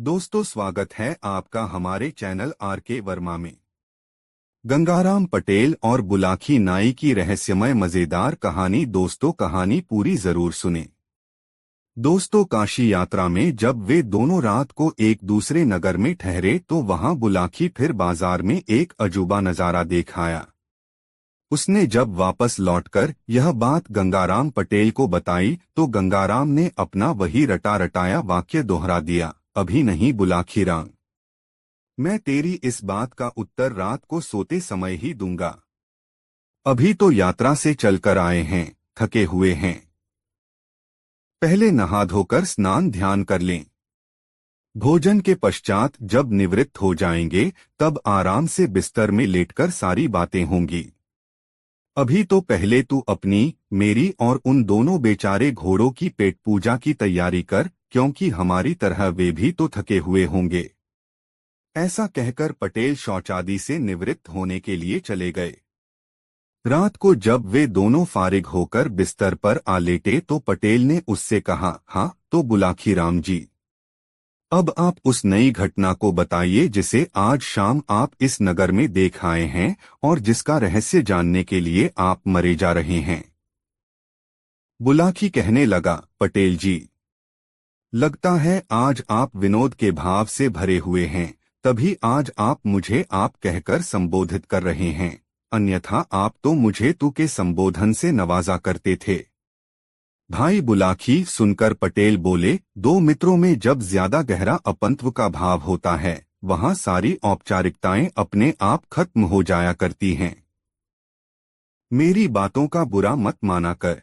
दोस्तों, स्वागत है आपका हमारे चैनल आर.के. वर्मा में। गंगाराम पटेल और बुलाकी नाई की रहस्यमय मजेदार कहानी। दोस्तों, कहानी पूरी जरूर सुने। दोस्तों, काशी यात्रा में जब वे दोनों रात को एक दूसरे नगर में ठहरे तो वहां बुलाकी फिर बाजार में एक अजूबा नजारा देख आया। उसने जब वापस लौटकर यह बात गंगाराम पटेल को बताई तो गंगाराम ने अपना वही रटा रटाया वाक्य दोहरा दिया, अभी नहीं बुलाकी राम, मैं तेरी इस बात का उत्तर रात को सोते समय ही दूंगा। अभी तो यात्रा से चलकर आए हैं, थके हुए हैं। पहले नहा धोकर स्नान ध्यान कर लें। भोजन के पश्चात जब निवृत्त हो जाएंगे तब आराम से बिस्तर में लेटकर सारी बातें होंगी। अभी तो पहले तू अपनी, मेरी और उन दोनों बेचारे घोड़ों की पेट पूजा की तैयारी कर, क्योंकि हमारी तरह वे भी तो थके हुए होंगे। ऐसा कहकर पटेल शौचादि से निवृत्त होने के लिए चले गए। रात को जब वे दोनों फारिग होकर बिस्तर पर आ लेटे तो पटेल ने उससे कहा, हाँ तो बुलाकी राम जी, अब आप उस नई घटना को बताइए जिसे आज शाम आप इस नगर में देख आए हैं और जिसका रहस्य जानने के लिए आप मरे जा रहे हैं। बुलाकी कहने लगा, पटेल जी, लगता है आज आप विनोद के भाव से भरे हुए हैं, तभी आज आप मुझे आप कहकर संबोधित कर रहे हैं, अन्यथा आप तो मुझे तू के संबोधन से नवाजा करते थे। भाई बुलाकी सुनकर पटेल बोले, दो मित्रों में जब ज्यादा गहरा अपंत्व का भाव होता है वहां सारी औपचारिकताएं अपने आप खत्म हो जाया करती हैं। मेरी बातों का बुरा मत माना कर,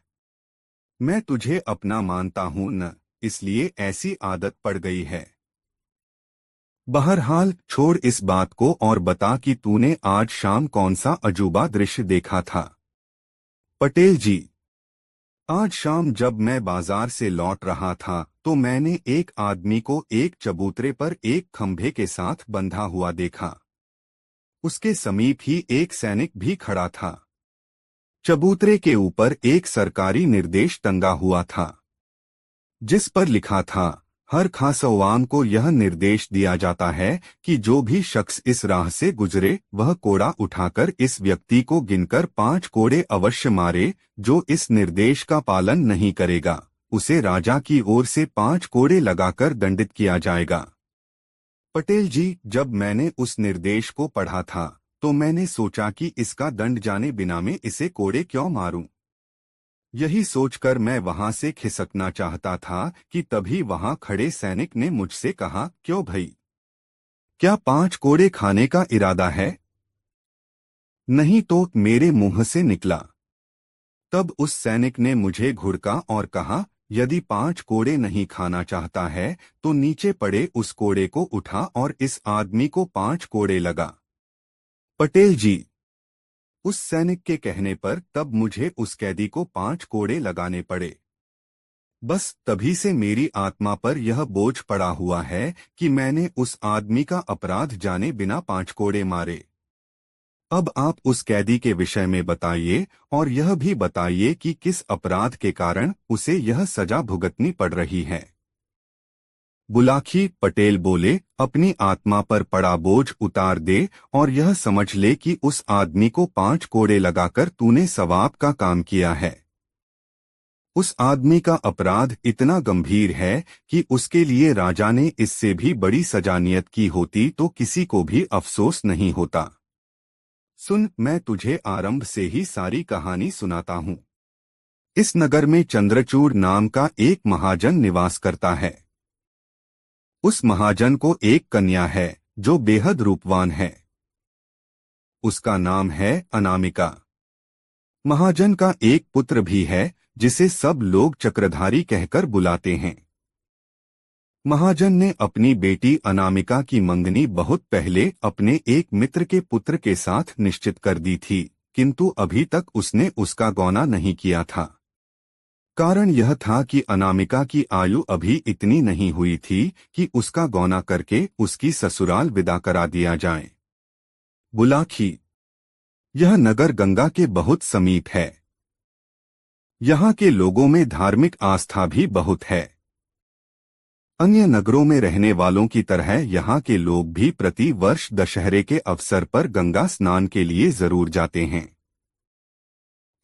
मैं तुझे अपना मानता हूं न, इसलिए ऐसी आदत पड़ गई है। बहरहाल छोड़ इस बात को और बता कि तूने आज शाम कौन सा अजूबा दृश्य देखा था। पटेल जी, आज शाम जब मैं बाजार से लौट रहा था तो मैंने एक आदमी को एक चबूतरे पर एक खंभे के साथ बंधा हुआ देखा। उसके समीप ही एक सैनिक भी खड़ा था। चबूतरे के ऊपर एक सरकारी निर्देश टंगा हुआ था जिस पर लिखा था, हर खासवान को यह निर्देश दिया जाता है कि जो भी शख्स इस राह से गुजरे वह कोड़ा उठाकर इस व्यक्ति को गिनकर 5 कोड़े अवश्य मारे। जो इस निर्देश का पालन नहीं करेगा उसे राजा की ओर से 5 कोड़े लगाकर दंडित किया जाएगा। पटेल जी, जब मैंने उस निर्देश को पढ़ा था तो मैंने सोचा कि इसका दंड जाने बिना मैं इसे कोड़े क्यों मारूं। यही सोचकर मैं वहां से खिसकना चाहता था कि तभी वहां खड़े सैनिक ने मुझसे कहा, क्यों भई, क्या 5 कोड़े खाने का इरादा है? नहीं तो मेरे मुंह से निकला। तब उस सैनिक ने मुझे घुड़का और कहा, यदि 5 कोड़े नहीं खाना चाहता है तो नीचे पड़े उस कोड़े को उठा और इस आदमी को 5 कोड़े लगा। पटेल जी, उस सैनिक के कहने पर तब मुझे उस कैदी को 5 कोड़े लगाने पड़े। बस तभी से मेरी आत्मा पर यह बोझ पड़ा हुआ है कि मैंने उस आदमी का अपराध जाने बिना 5 कोड़े मारे। अब आप उस कैदी के विषय में बताइए और यह भी बताइए कि किस अपराध के कारण उसे यह सजा भुगतनी पड़ रही है। बुलाकी पटेल बोले, अपनी आत्मा पर पड़ा बोझ उतार दे और यह समझ ले कि उस आदमी को 5 कोड़े लगाकर तूने सवाब का काम किया है। उस आदमी का अपराध इतना गंभीर है कि उसके लिए राजा ने इससे भी बड़ी सजा नियत की होती तो किसी को भी अफसोस नहीं होता। सुन, मैं तुझे आरंभ से ही सारी कहानी सुनाता हूँ। इस नगर में चंद्रचूड़ नाम का एक महाजन निवास करता है। उस महाजन को एक कन्या है जो बेहद रूपवान है। उसका नाम है अनामिका। महाजन का एक पुत्र भी है जिसे सब लोग चक्रधारी कहकर बुलाते हैं। महाजन ने अपनी बेटी अनामिका की मंगनी बहुत पहले अपने एक मित्र के पुत्र के साथ निश्चित कर दी थी, किंतु अभी तक उसने उसका गौना नहीं किया था। कारण यह था कि अनामिका की आयु अभी इतनी नहीं हुई थी कि उसका गौना करके उसकी ससुराल विदा करा दिया जाए। बुलाकी, यह नगर गंगा के बहुत समीप है। यहाँ के लोगों में धार्मिक आस्था भी बहुत है। अन्य नगरों में रहने वालों की तरह यहाँ के लोग भी प्रति वर्ष दशहरे के अवसर पर गंगा स्नान के लिए जरूर जाते हैं।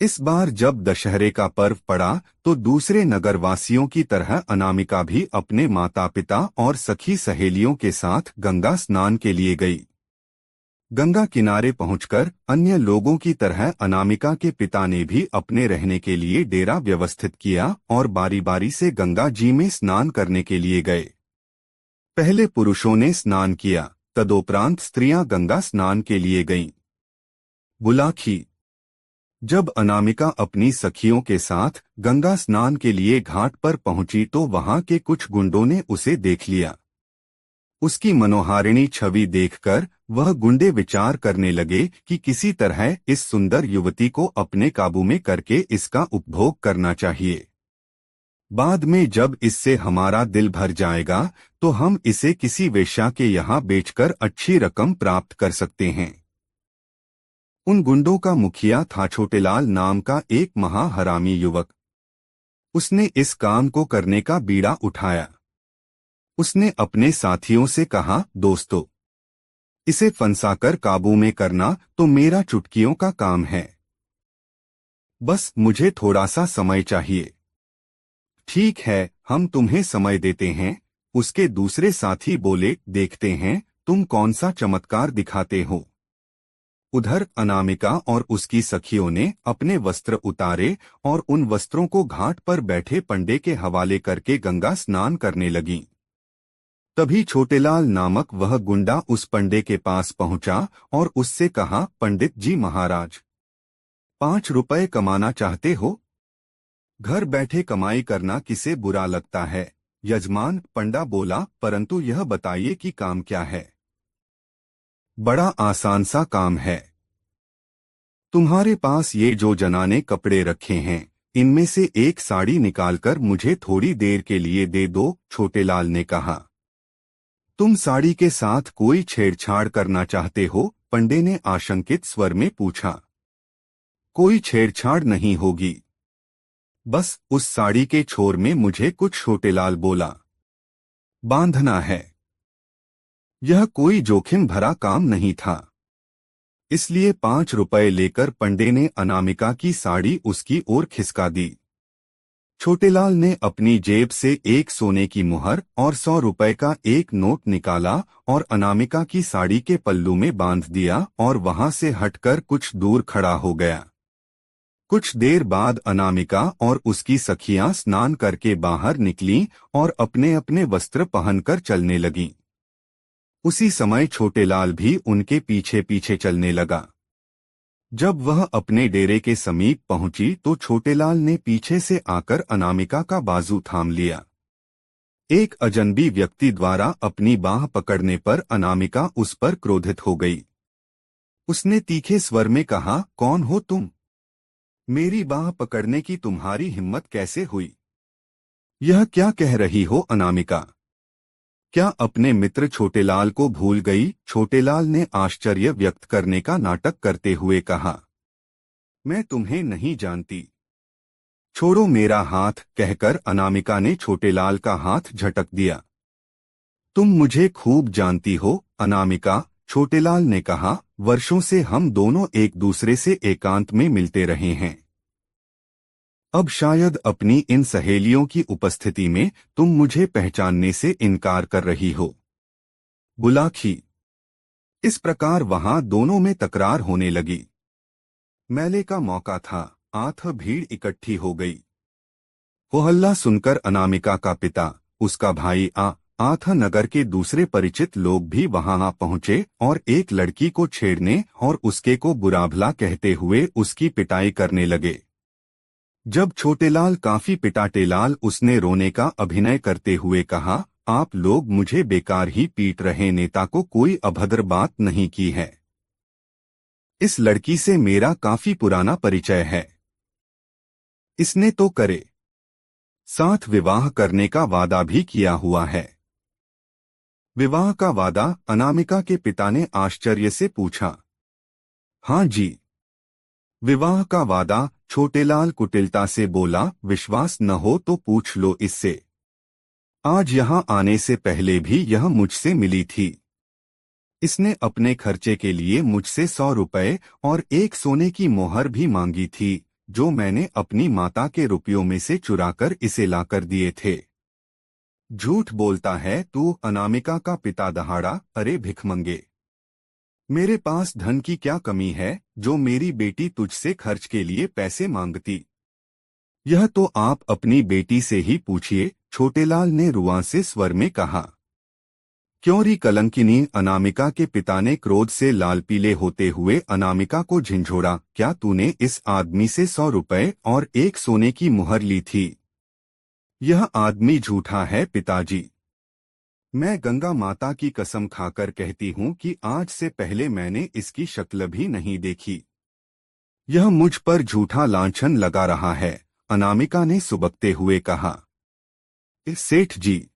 इस बार जब दशहरे का पर्व पड़ा तो दूसरे नगरवासियों की तरह अनामिका भी अपने माता पिता और सखी सहेलियों के साथ गंगा स्नान के लिए गई। गंगा किनारे पहुंचकर अन्य लोगों की तरह अनामिका के पिता ने भी अपने रहने के लिए डेरा व्यवस्थित किया और बारी बारी से गंगा जी में स्नान करने के लिए गए। पहले पुरुषों ने स्नान किया, तदोपरांत स्त्रियां गंगा स्नान के लिए गईं। बुलाखी। जब अनामिका अपनी सखियों के साथ गंगा स्नान के लिए घाट पर पहुंची तो वहां के कुछ गुंडों ने उसे देख लिया। उसकी मनोहारिणी छवि देखकर वह गुंडे विचार करने लगे कि किसी तरह इस सुंदर युवती को अपने काबू में करके इसका उपभोग करना चाहिए। बाद में जब इससे हमारा दिल भर जाएगा तो हम इसे किसी वेश्या के यहाँ बेचकर अच्छी रकम प्राप्त कर सकते हैं। उन गुंडों का मुखिया था छोटेलाल नाम का एक महाहरामी युवक। उसने इस काम को करने का बीड़ा उठाया। उसने अपने साथियों से कहा, दोस्तों, इसे फंसाकर काबू में करना तो मेरा चुटकियों का काम है। बस मुझे थोड़ा सा समय चाहिए। ठीक है, हम तुम्हें समय देते हैं। उसके दूसरे साथी बोले, देखते हैं तुम कौन सा चमत्कार दिखाते हो। उधर अनामिका और उसकी सखियों ने अपने वस्त्र उतारे और उन वस्त्रों को घाट पर बैठे पंडे के हवाले करके गंगा स्नान करने लगीं। तभी छोटेलाल नामक वह गुंडा उस पंडे के पास पहुंचा और उससे कहा, पंडित जी महाराज, 5 रुपए कमाना चाहते हो? घर बैठे कमाई करना किसे बुरा लगता है? यजमान, पंडा बोला, परंतु यह बताइए कि काम क्या है। बड़ा आसान सा काम है। तुम्हारे पास ये जो जनाने कपड़े रखे हैं, इनमें से एक साड़ी निकालकर मुझे थोड़ी देर के लिए दे दो, छोटेलाल ने कहा। तुम साड़ी के साथ कोई छेड़छाड़ करना चाहते हो? पंडे ने आशंकित स्वर में पूछा। कोई छेड़छाड़ नहीं होगी, बस उस साड़ी के छोर में मुझे कुछ, छोटेलाल बोला, बांधना है। यह कोई जोखिम भरा काम नहीं था, इसलिए 5 रुपए लेकर पंडे ने अनामिका की साड़ी उसकी ओर खिसका दी। छोटेलाल ने अपनी जेब से एक सोने की मुहर और 100 रुपए का एक नोट निकाला और अनामिका की साड़ी के पल्लू में बांध दिया और वहां से हटकर कुछ दूर खड़ा हो गया। कुछ देर बाद अनामिका और उसकी सखियां स्नान करके बाहर निकलीं और अपने अपने वस्त्र पहनकर चलने लगीं। उसी समय छोटेलाल भी उनके पीछे पीछे चलने लगा। जब वह अपने डेरे के समीप पहुंची तो छोटेलाल ने पीछे से आकर अनामिका का बाजू थाम लिया। एक अजनबी व्यक्ति द्वारा अपनी बाह पकड़ने पर अनामिका उस पर क्रोधित हो गई। उसने तीखे स्वर में कहा, कौन हो तुम? मेरी बाह पकड़ने की तुम्हारी हिम्मत कैसे हुई? यह क्या कह रही हो अनामिका? क्या अपने मित्र छोटेलाल को भूल गई? छोटेलाल ने आश्चर्य व्यक्त करने का नाटक करते हुए कहा, मैं तुम्हें नहीं जानती। छोड़ो मेरा हाथ, कहकर अनामिका ने छोटेलाल का हाथ झटक दिया। तुम मुझे खूब जानती हो अनामिका, छोटेलाल ने कहा, वर्षों से हम दोनों एक दूसरे से एकांत में मिलते रहे हैं। अब शायद अपनी इन सहेलियों की उपस्थिति में तुम मुझे पहचानने से इनकार कर रही हो। बुलाखी। इस प्रकार वहां दोनों में तकरार होने लगी। मेले का मौका था, आठ भीड़ इकट्ठी हो गई। वो हल्ला सुनकर अनामिका का पिता, उसका भाई आथा नगर के दूसरे परिचित लोग भी वहां आ पहुंचे और एक लड़की को छेड़ने और उसके को बुरा भला कहते हुए उसकी पिटाई करने लगे। जब छोटेलाल काफी पिटा टेलाल उसने रोने का अभिनय करते हुए कहा, आप लोग मुझे बेकार ही पीट रहे, नेता को कोई अभद्र बात नहीं की है। इस लड़की से मेरा काफी पुराना परिचय है। इसने तो करे साथ विवाह करने का वादा भी किया हुआ है। विवाह का वादा? अनामिका के पिता ने आश्चर्य से पूछा। हाँ जी, विवाह का वादा, छोटेलाल कुटिलता से बोला। विश्वास न हो तो पूछ लो इससे। आज यहाँ आने से पहले भी यह मुझसे मिली थी। इसने अपने खर्चे के लिए मुझसे 100 रुपए और एक सोने की मोहर भी मांगी थी, जो मैंने अपनी माता के रुपयों में से चुराकर इसे लाकर दिए थे। झूठ बोलता है तू, अनामिका का पिता दहाड़ा। अरे भिखमंगे, मेरे पास धन की क्या कमी है जो मेरी बेटी तुझसे खर्च के लिए पैसे मांगती? यह तो आप अपनी बेटी से ही पूछिए, छोटेलाल ने रुआंसे स्वर में कहा। क्यों री कलंकिनी? अनामिका के पिता ने क्रोध से लाल पीले होते हुए अनामिका को झिंझोड़ा। क्या तूने इस आदमी से 100 रुपए और एक सोने की मुहर ली थी? यह आदमी झूठा है पिताजी। मैं गंगा माता की कसम खाकर कहती हूँ कि आज से पहले मैंने इसकी शक्ल भी नहीं देखी। यह मुझ पर झूठा लांछन लगा रहा है, अनामिका ने सुबकते हुए कहा। सेठ जी,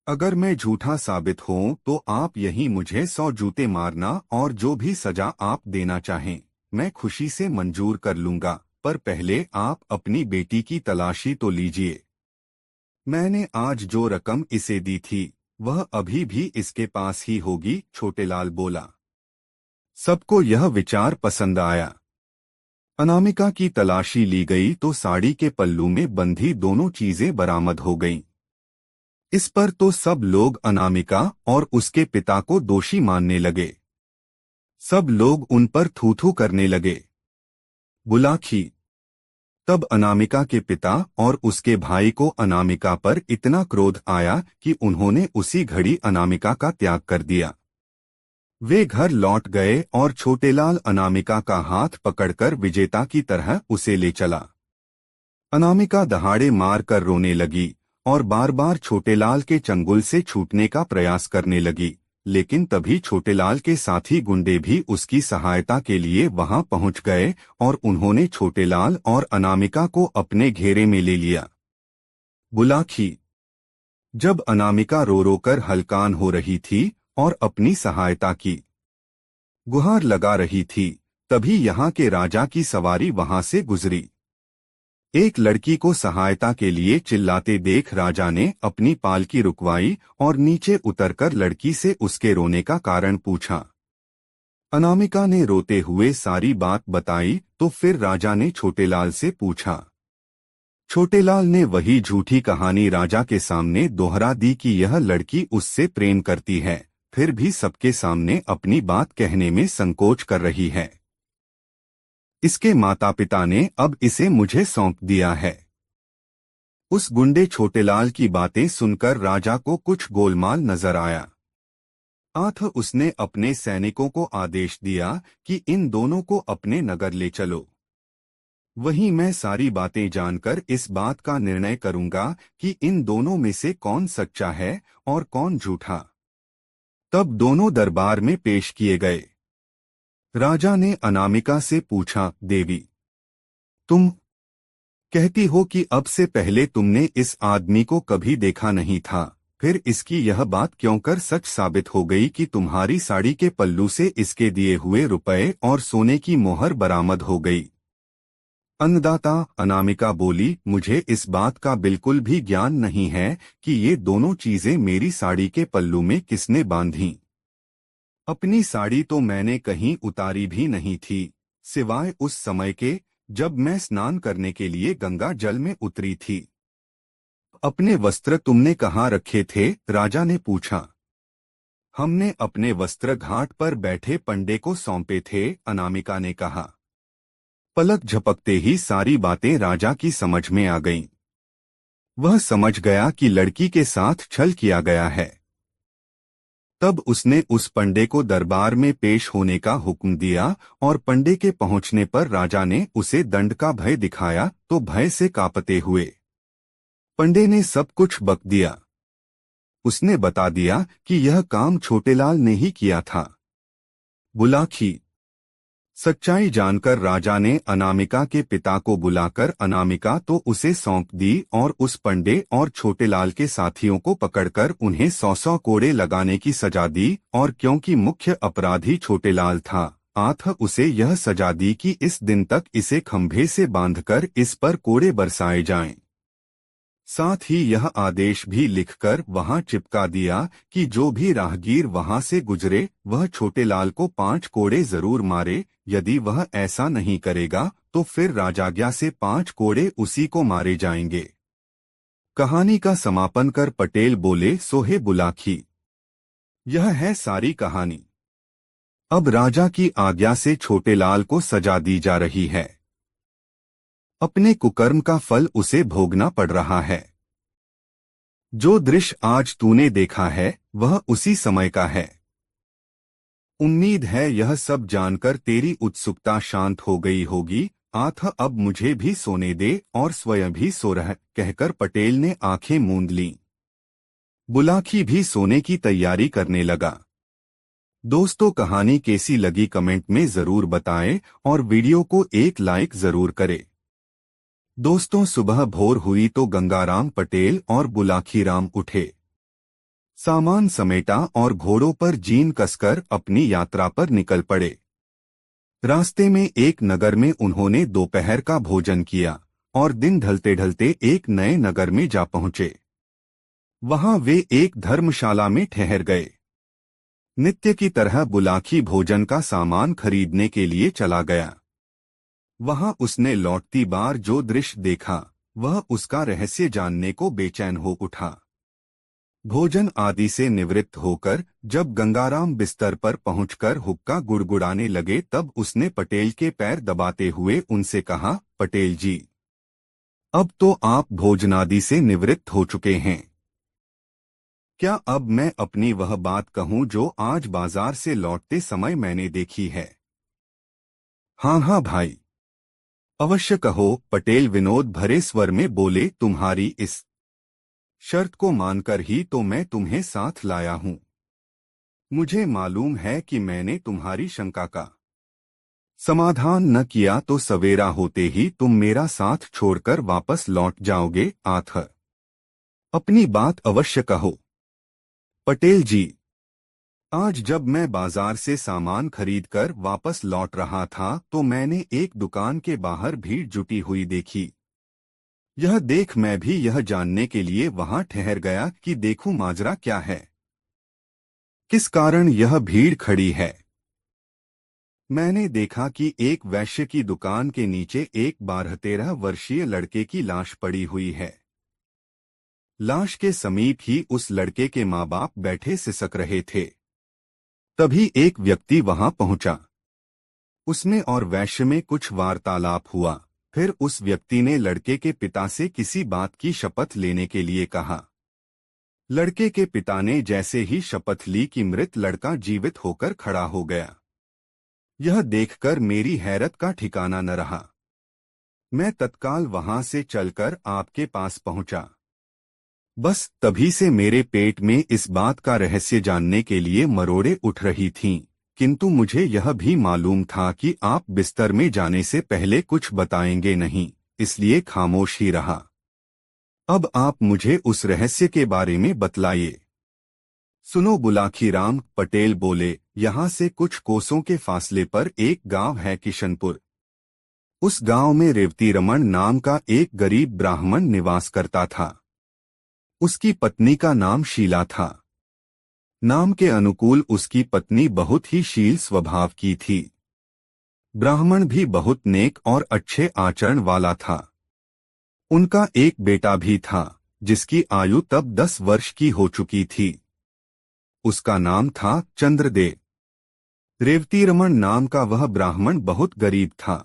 अगर मैं झूठा साबित हूं तो आप यहीं मुझे 100 जूते मारना और जो भी सजा आप देना चाहें मैं खुशी से मंजूर कर लूंगा, पर पहले आप अपनी बेटी की तलाशी तो लीजिए। मैंने आज जो रकम इसे दी थी वह अभी भी इसके पास ही होगी, छोटेलाल बोला। सबको यह विचार पसंद आया। अनामिका की तलाशी ली गई तो साड़ी के पल्लू में बंधी दोनों चीजें बरामद हो गईं। इस पर तो सब लोग अनामिका और उसके पिता को दोषी मानने लगे। सब लोग उन पर थू थू करने लगे। बुलाखी। तब अनामिका के पिता और उसके भाई को अनामिका पर इतना क्रोध आया कि उन्होंने उसी घड़ी अनामिका का त्याग कर दिया। वे घर लौट गए और छोटेलाल अनामिका का हाथ पकड़कर विजेता की तरह उसे ले चला। अनामिका दहाड़े मार कर रोने लगी और बार बार छोटेलाल के चंगुल से छूटने का प्रयास करने लगी, लेकिन तभी छोटेलाल के साथी गुंडे भी उसकी सहायता के लिए वहां पहुंच गए और उन्होंने छोटेलाल और अनामिका को अपने घेरे में ले लिया। बुलाखी। जब अनामिका रो रो कर हलकान हो रही थी और अपनी सहायता की गुहार लगा रही थी, तभी यहाँ के राजा की सवारी वहां से गुजरी। एक लड़की को सहायता के लिए चिल्लाते देख राजा ने अपनी पालकी रुकवाई और नीचे उतरकर लड़की से उसके रोने का कारण पूछा। अनामिका ने रोते हुए सारी बात बताई तो फिर राजा ने छोटेलाल से पूछा। छोटेलाल ने वही झूठी कहानी राजा के सामने दोहरा दी कि यह लड़की उससे प्रेम करती है, फिर भी सबके सामने अपनी बात कहने में संकोच कर रही है। इसके माता पिता ने अब इसे मुझे सौंप दिया है। उस गुंडे छोटेलाल की बातें सुनकर राजा को कुछ गोलमाल नजर आया। उसने अपने सैनिकों को आदेश दिया कि इन दोनों को अपने नगर ले चलो। वहीं मैं सारी बातें जानकर इस बात का निर्णय करूंगा कि इन दोनों में से कौन सच्चा है और कौन झूठा। तब दोनों दरबार में पेश किए गए। राजा ने अनामिका से पूछा, देवी, तुम कहती हो कि अब से पहले तुमने इस आदमी को कभी देखा नहीं था, फिर इसकी यह बात क्यों कर सच साबित हो गई कि तुम्हारी साड़ी के पल्लू से इसके दिए हुए रुपए और सोने की मोहर बरामद हो गई? अन्नदाता, अनामिका बोली, मुझे इस बात का बिल्कुल भी ज्ञान नहीं है कि ये दोनों चीजें मेरी साड़ी के पल्लू में किसने बांधी। अपनी साड़ी तो मैंने कहीं उतारी भी नहीं थी, सिवाय उस समय के जब मैं स्नान करने के लिए गंगा जल में उतरी थी। अपने वस्त्र तुमने कहाँ रखे थे? राजा ने पूछा। हमने अपने वस्त्र घाट पर बैठे पंडे को सौंपे थे, अनामिका ने कहा। पलक झपकते ही सारी बातें राजा की समझ में आ गईं। वह समझ गया कि लड़की के साथ छल किया गया है। तब उसने उस पंडे को दरबार में पेश होने का हुक्म दिया और पंडे के पहुंचने पर राजा ने उसे दंड का भय दिखाया तो भय से कांपते हुए पंडे ने सब कुछ बक दिया। उसने बता दिया कि यह काम छोटेलाल ने ही किया था। बुलाखी। सच्चाई जानकर राजा ने अनामिका के पिता को बुलाकर अनामिका तो उसे सौंप दी और उस पंडे और छोटेलाल के साथियों को पकड़कर उन्हें 100 कोड़े लगाने की सजा दी और क्योंकि मुख्य अपराधी छोटेलाल था, उसे यह सजा दी कि इस दिन तक इसे खंभे से बांधकर इस पर कोड़े बरसाए जाएं। साथ ही यह आदेश भी लिखकर वहां चिपका दिया कि जो भी राहगीर वहां से गुजरे वह छोटेलाल को 5 कोड़े जरूर मारे। यदि वह ऐसा नहीं करेगा तो फिर राजाज्ञा से 5 कोड़े उसी को मारे जाएंगे। कहानी का समापन कर पटेल बोले, सोहे बुलाखी। यह है सारी कहानी। अब राजा की आज्ञा से छोटेलाल को सजा दी जा रही है। अपने कुकर्म का फल उसे भोगना पड़ रहा है। जो दृश्य आज तूने देखा है वह उसी समय का है। उम्मीद है यह सब जानकर तेरी उत्सुकता शांत हो गई होगी। आथ अब मुझे भी सोने दे और स्वयं भी सो रह, कहकर पटेल ने आंखें मूंद लीं। बुलाखी भी सोने की तैयारी करने लगा। दोस्तों, कहानी कैसी लगी कमेंट में जरूर बताएं और वीडियो को एक लाइक जरूर करें। दोस्तों, सुबह भोर हुई तो गंगाराम पटेल और बुलाखीराम उठे, सामान समेटा और घोड़ों पर जीन कसकर अपनी यात्रा पर निकल पड़े। रास्ते में एक नगर में उन्होंने दोपहर का भोजन किया और दिन ढलते ढलते एक नए नगर में जा पहुंचे। वहां वे एक धर्मशाला में ठहर गए। नित्य की तरह बुलाखी भोजन का सामान खरीदने के लिए चला गया। वहां उसने लौटती बार जो दृश्य देखा वह उसका रहस्य जानने को बेचैन हो उठा। भोजन आदि से निवृत्त होकर जब गंगाराम बिस्तर पर पहुंचकर हुक्का गुड़गुड़ाने लगे तब उसने पटेल के पैर दबाते हुए उनसे कहा, पटेल जी, अब तो आप भोजनादि से निवृत्त हो चुके हैं। क्या अब मैं अपनी वह बात कहूं जो आज बाजार से लौटते समय मैंने देखी है? हाँ हाँ भाई, अवश्य कहो, पटेल विनोद भरे स्वर में बोले। तुम्हारी इस शर्त को मानकर ही तो मैं तुम्हें साथ लाया हूं। मुझे मालूम है कि मैंने तुम्हारी शंका का समाधान न किया तो सवेरा होते ही तुम मेरा साथ छोड़कर वापस लौट जाओगे। आथ अपनी बात अवश्य कहो। पटेल जी, आज जब मैं बाजार से सामान खरीदकर वापस लौट रहा था तो मैंने एक दुकान के बाहर भीड़ जुटी हुई देखी। यह देख मैं भी यह जानने के लिए वहां ठहर गया कि देखूं माजरा क्या है, किस कारण यह भीड़ खड़ी है। मैंने देखा कि एक वैश्य की दुकान के नीचे एक 12-13 वर्षीय लड़के की लाश पड़ी हुई है। लाश के समीप ही उस लड़के के माँ बाप बैठे सिसक रहे थे। तभी एक व्यक्ति वहां पहुंचा। उसमें और वैश्य में कुछ वार्तालाप हुआ। फिर उस व्यक्ति ने लड़के के पिता से किसी बात की शपथ लेने के लिए कहा। लड़के के पिता ने जैसे ही शपथ ली कि मृत लड़का जीवित होकर खड़ा हो गया। यह देखकर मेरी हैरत का ठिकाना न रहा। मैं तत्काल वहां से चलकर आपके पास पहुंचा। बस तभी से मेरे पेट में इस बात का रहस्य जानने के लिए मरोड़े उठ रही थीं, किंतु मुझे यह भी मालूम था कि आप बिस्तर में जाने से पहले कुछ बताएंगे नहीं, इसलिए खामोश ही रहा। अब आप मुझे उस रहस्य के बारे में बतलाइए। सुनो बुलाखीराम, पटेल बोले, यहाँ से कुछ कोसों के फासले पर एक गांव है किशनपुर। उस गांव में रेवती रमन नाम का एक गरीब ब्राह्मण निवास करता था। उसकी पत्नी का नाम शीला था। नाम के अनुकूल उसकी पत्नी बहुत ही शील स्वभाव की थी। ब्राह्मण भी बहुत नेक और अच्छे आचरण वाला था। उनका एक बेटा भी था जिसकी आयु तब 10 वर्ष की हो चुकी थी। उसका नाम था चंद्रदेव। रेवतीरमण नाम का वह ब्राह्मण बहुत गरीब था।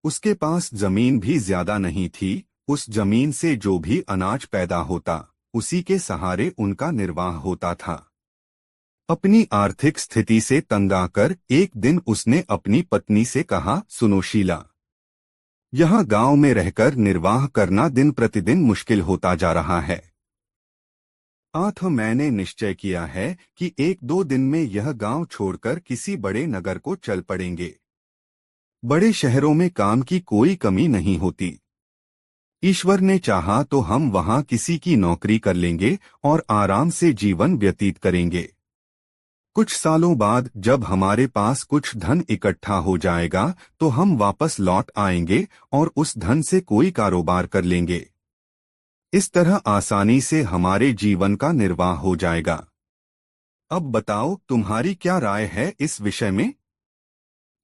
उसके पास जमीन भी ज्यादा नहीं थी। उस जमीन से जो भी अनाज पैदा होता उसी के सहारे उनका निर्वाह होता था। अपनी आर्थिक स्थिति से तंग आकर एक दिन उसने अपनी पत्नी से कहा, सुनो शीला, यहाँ गांव में रहकर निर्वाह करना दिन प्रतिदिन मुश्किल होता जा रहा है। आठ मैंने निश्चय किया है कि 1-2 दिन में यह गांव छोड़कर किसी बड़े नगर को चल पड़ेंगे। बड़े शहरों में काम की कोई कमी नहीं होती। ईश्वर ने चाहा तो हम वहां किसी की नौकरी कर लेंगे और आराम से जीवन व्यतीत करेंगे। कुछ सालों बाद जब हमारे पास कुछ धन इकट्ठा हो जाएगा तो हम वापस लौट आएंगे और उस धन से कोई कारोबार कर लेंगे। इस तरह आसानी से हमारे जीवन का निर्वाह हो जाएगा। अब बताओ, तुम्हारी क्या राय है इस विषय में?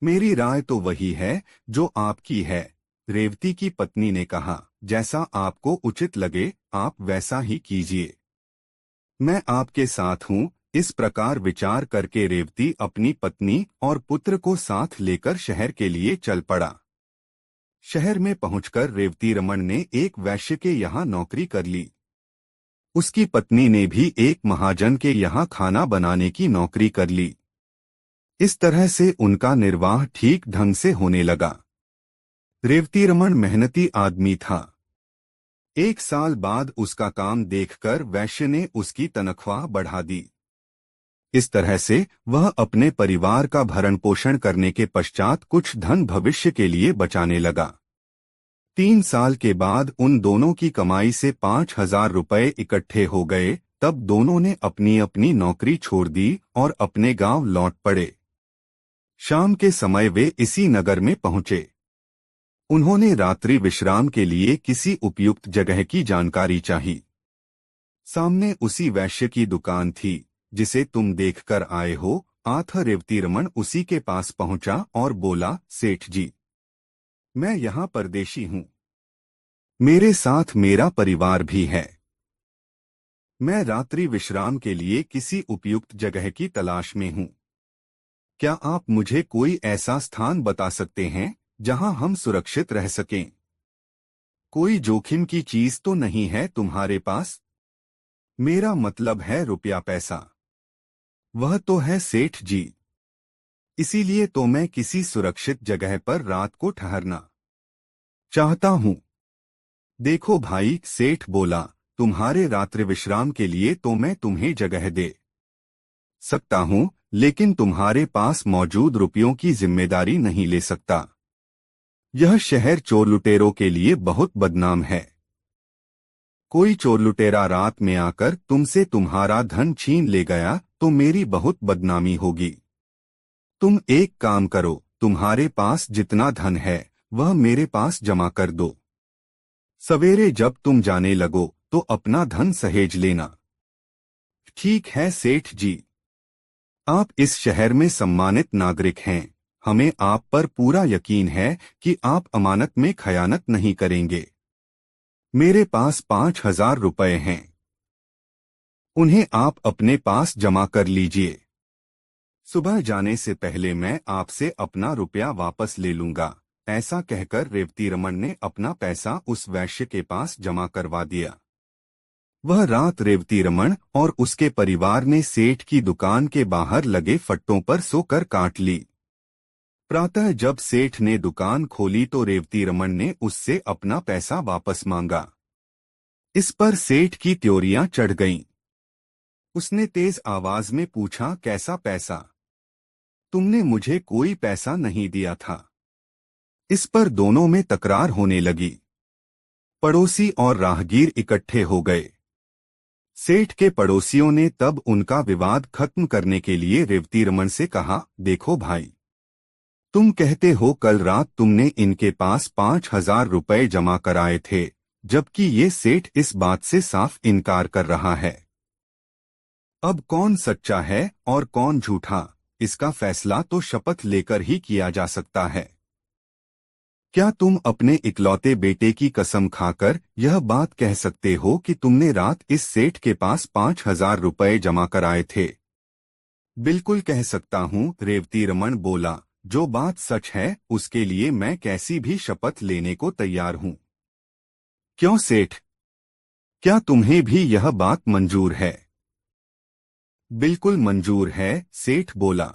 मेरी राय तो वही है जो आपकी है, रेवती की पत्नी ने कहा। जैसा आपको उचित लगे आप वैसा ही कीजिए, मैं आपके साथ हूँ। इस प्रकार विचार करके रेवती अपनी पत्नी और पुत्र को साथ लेकर शहर के लिए चल पड़ा। शहर में पहुंचकर रेवती रमन ने एक वैश्य के यहाँ नौकरी कर ली। उसकी पत्नी ने भी एक महाजन के यहाँ खाना बनाने की नौकरी कर ली। इस तरह से उनका निर्वाह ठीक ढंग से होने लगा। रेवती रमन मेहनती आदमी था। 1 साल बाद उसका काम देखकर वैश्य ने उसकी तनख्वाह बढ़ा दी। इस तरह से वह अपने परिवार का भरण पोषण करने के पश्चात कुछ धन भविष्य के लिए बचाने लगा। 3 साल के बाद उन दोनों की कमाई से 5,000 रुपये इकट्ठे हो गए। तब दोनों ने अपनी अपनी नौकरी छोड़ दी और अपने गांव लौट पड़े। शाम के समय वे इसी नगर में पहुंचे। उन्होंने रात्रि विश्राम के लिए किसी उपयुक्त जगह की जानकारी चाही। सामने उसी वैश्य की दुकान थी जिसे तुम देखकर आए हो। आथा रेवती रमन उसी के पास पहुंचा और बोला, सेठ जी, मैं यहाँ परदेशी हूँ। मेरे साथ मेरा परिवार भी है। मैं रात्रि विश्राम के लिए किसी उपयुक्त जगह की तलाश में हूँ। क्या आप मुझे कोई ऐसा स्थान बता सकते हैं जहां हम सुरक्षित रह सकें? कोई जोखिम की चीज तो नहीं है तुम्हारे पास? मेरा मतलब है रुपया पैसा। वह तो है सेठ जी, इसीलिए तो मैं किसी सुरक्षित जगह पर रात को ठहरना चाहता हूँ। देखो भाई, सेठ बोला, तुम्हारे रात्रि विश्राम के लिए तो मैं तुम्हें जगह दे सकता हूँ, लेकिन तुम्हारे पास मौजूद रुपयों की जिम्मेदारी नहीं ले सकता। यह शहर चोर लुटेरों के लिए बहुत बदनाम है। कोई चोर लुटेरा रात में आकर तुमसे तुम्हारा धन छीन ले गया तो मेरी बहुत बदनामी होगी। तुम एक काम करो, तुम्हारे पास जितना धन है वह मेरे पास जमा कर दो। सवेरे जब तुम जाने लगो तो अपना धन सहेज लेना। ठीक है सेठ जी, आप इस शहर में सम्मानित नागरिक हैं। हमें आप पर पूरा यकीन है कि आप अमानत में खयानत नहीं करेंगे। मेरे पास 5,000 रुपये हैं, उन्हें आप अपने पास जमा कर लीजिए। सुबह जाने से पहले मैं आपसे अपना रुपया वापस ले लूंगा। ऐसा कहकर रेवती रमन ने अपना पैसा उस वैश्य के पास जमा करवा दिया। वह रात रेवती रमन और उसके परिवार ने सेठ की दुकान के बाहर लगे फट्टों पर सोकर काट ली। प्रातः जब सेठ ने दुकान खोली तो रेवती रमन ने उससे अपना पैसा वापस मांगा। इस पर सेठ की त्योरियां चढ़ गईं। उसने तेज आवाज में पूछा, कैसा पैसा? तुमने मुझे कोई पैसा नहीं दिया था। इस पर दोनों में तकरार होने लगी। पड़ोसी और राहगीर इकट्ठे हो गए। सेठ के पड़ोसियों ने तब उनका विवाद खत्म करने के लिए रेवती रमन से कहा, देखो भाई, तुम कहते हो कल रात तुमने इनके पास 5,000 रुपये जमा कराए थे, जबकि ये सेठ इस बात से साफ इनकार कर रहा है। अब कौन सच्चा है और कौन झूठा, इसका फैसला तो शपथ लेकर ही किया जा सकता है। क्या तुम अपने इकलौते बेटे की कसम खाकर यह बात कह सकते हो कि तुमने रात इस सेठ के पास 5,000 रुपये जमा कराए थे? बिल्कुल कह सकता हूँ, रेवती रमन बोला। जो बात सच है उसके लिए मैं कैसी भी शपथ लेने को तैयार हूँ। क्यों सेठ, क्या तुम्हें भी यह बात मंजूर है? बिल्कुल मंजूर है, सेठ बोला।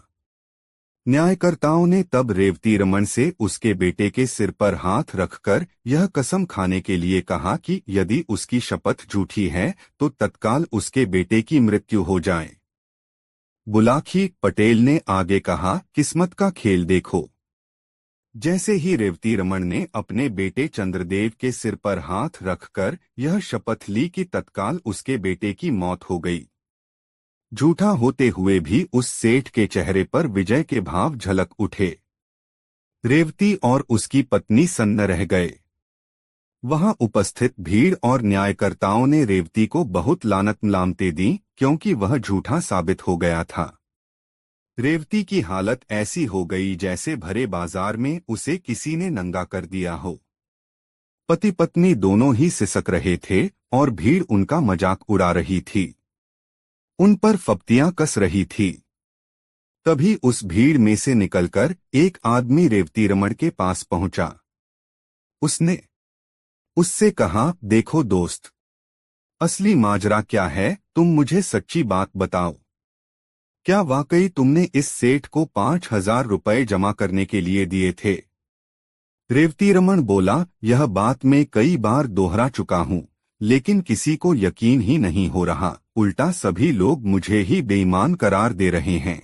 न्यायकर्ताओं ने तब रेवती रमन से उसके बेटे के सिर पर हाथ रखकर यह कसम खाने के लिए कहा कि यदि उसकी शपथ झूठी है तो तत्काल उसके बेटे की मृत्यु हो जाए। बुलाखी पटेल ने आगे कहा, किस्मत का खेल देखो। जैसे ही रेवती रमन ने अपने बेटे चंद्रदेव के सिर पर हाथ रखकर यह शपथ ली कि तत्काल उसके बेटे की मौत हो गई। झूठा होते हुए भी उस सेठ के चेहरे पर विजय के भाव झलक उठे। रेवती और उसकी पत्नी सन्न रह गए। वहां उपस्थित भीड़ और न्यायकर्ताओं ने रेवती को बहुत लानत-मलामतें दी क्योंकि वह झूठा साबित हो गया था। रेवती की हालत ऐसी हो गई जैसे भरे बाजार में उसे किसी ने नंगा कर दिया हो। पति पत्नी दोनों ही सिसक रहे थे और भीड़ उनका मजाक उड़ा रही थी, उन पर फप्तियां कस रही थी। तभी उस भीड़ में से निकलकर एक आदमी रेवती रमण के पास पहुंचा। उसने उससे कहा, देखो दोस्त, असली माजरा क्या है, तुम मुझे सच्ची बात बताओ। क्या वाकई तुमने इस सेठ को 5,000 रुपए जमा करने के लिए दिए थे? रेवती रमण बोला, यह बात मैं कई बार दोहरा चुका हूँ, लेकिन किसी को यकीन ही नहीं हो रहा, उल्टा सभी लोग मुझे ही बेईमान करार दे रहे हैं।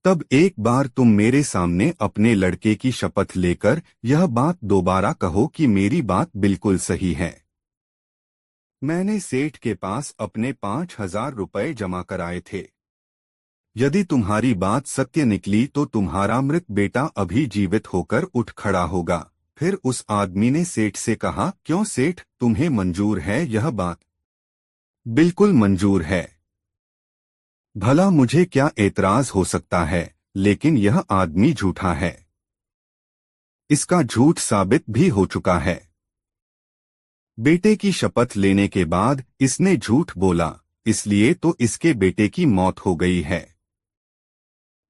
तब एक बार तुम मेरे सामने अपने लड़के की शपथ लेकर यह बात दोबारा कहो कि मेरी बात बिल्कुल सही है। मैंने सेठ के पास अपने 5,000 रुपए जमा कराए थे। यदि तुम्हारी बात सत्य निकली तो तुम्हारा मृत बेटा अभी जीवित होकर उठ खड़ा होगा। फिर उस आदमी ने सेठ से कहा, क्यों सेठ, तुम्हें मंजूर है यह बात? बिल्कुल मंजूर है। भला मुझे क्या एतराज हो सकता है, लेकिन यह आदमी झूठा है। इसका झूठ साबित भी हो चुका है। बेटे की शपथ लेने के बाद इसने झूठ बोला, इसलिए तो इसके बेटे की मौत हो गई है।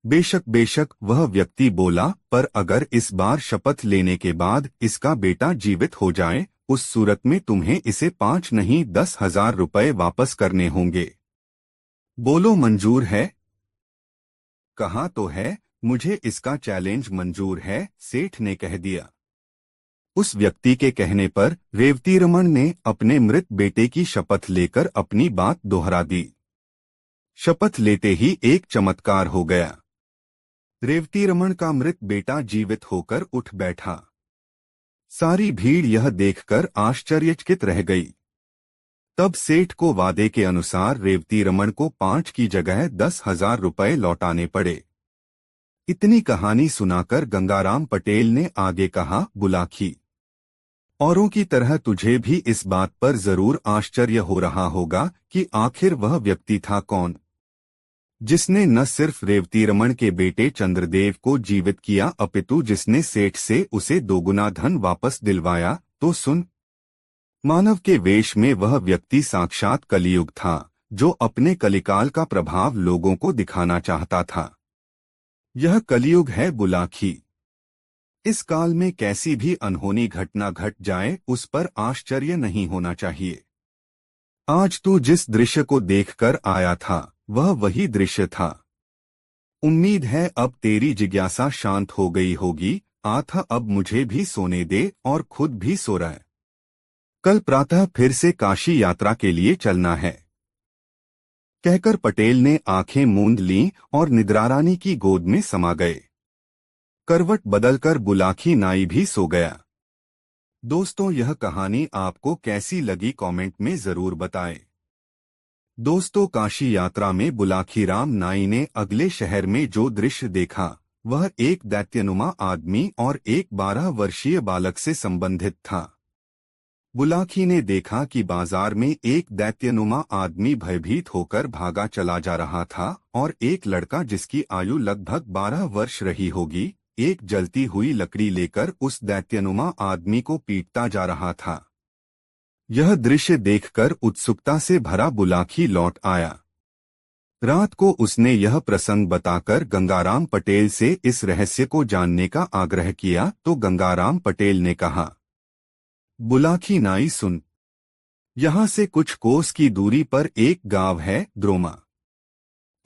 बेशक बेशक वह व्यक्ति बोला, पर अगर इस बार शपथ लेने के बाद इसका बेटा जीवित हो जाए, उस सूरत में तुम्हें इसे 5 नहीं 10,000 रुपए वापस करने होंगे। बोलो मंजूर है? कहा तो है, मुझे इसका चैलेंज मंजूर है, सेठ ने कह दिया। उस व्यक्ति के कहने पर रेवती रमण ने अपने मृत बेटे की शपथ लेकर अपनी बात दोहरा दी। शपथ लेते ही एक चमत्कार हो गया। रेवती रमण का मृत बेटा जीवित होकर उठ बैठा। सारी भीड़ यह देखकर आश्चर्यचकित रह गई। तब सेठ को वादे के अनुसार रेवती रमण को 5 की जगह 10,000 रुपए लौटाने पड़े। इतनी कहानी सुनाकर गंगाराम पटेल ने आगे कहा, बुलाखी, औरों की तरह तुझे भी इस बात पर जरूर आश्चर्य हो रहा होगा कि आखिर वह व्यक्ति था कौन, जिसने न सिर्फ रेवती रमण के बेटे चंद्रदेव को जीवित किया अपितु जिसने सेठ से उसे दोगुना धन वापस दिलवाया। तो सुन, मानव के वेश में वह व्यक्ति साक्षात कलियुग था, जो अपने कलिकाल का प्रभाव लोगों को दिखाना चाहता था। यह कलियुग है बुलाखी। इस काल में कैसी भी अनहोनी घटना घट जाए उस पर आश्चर्य नहीं होना चाहिए। आज तू जिस दृश्य को देखकर आया था वह वही दृश्य था। उम्मीद है अब तेरी जिज्ञासा शांत हो गई होगी। आथा अब मुझे भी सोने दे और खुद भी सो रहा है। कल प्रातः फिर से काशी यात्रा के लिए चलना है। कहकर पटेल ने आंखें मूंद लीं और निद्रारानी की गोद में समा गए। करवट बदलकर बुलाखी नाई भी सो गया। दोस्तों, यह कहानी आपको कैसी लगी कमेंट में जरूर बताएं। दोस्तों, काशी यात्रा में बुलाखीराम नाई ने अगले शहर में जो दृश्य देखा वह एक दैत्यनुमा आदमी और एक 12 वर्षीय बालक से संबंधित था। बुलाखी ने देखा कि बाजार में एक दैत्यनुमा आदमी भयभीत होकर भागा चला जा रहा था और एक लड़का जिसकी आयु लगभग 12 वर्ष रही होगी, एक जलती हुई लकड़ी लेकर उस दैत्यनुमा आदमी को पीटता जा रहा था। यह दृश्य देखकर उत्सुकता से भरा बुलाखी लौट आया। रात को उसने यह प्रसंग बताकर गंगाराम पटेल से इस रहस्य को जानने का आग्रह किया तो गंगाराम पटेल ने कहा, बुलाखी नाई सुन, यहाँ से कुछ कोस की दूरी पर एक गांव है द्रोमा।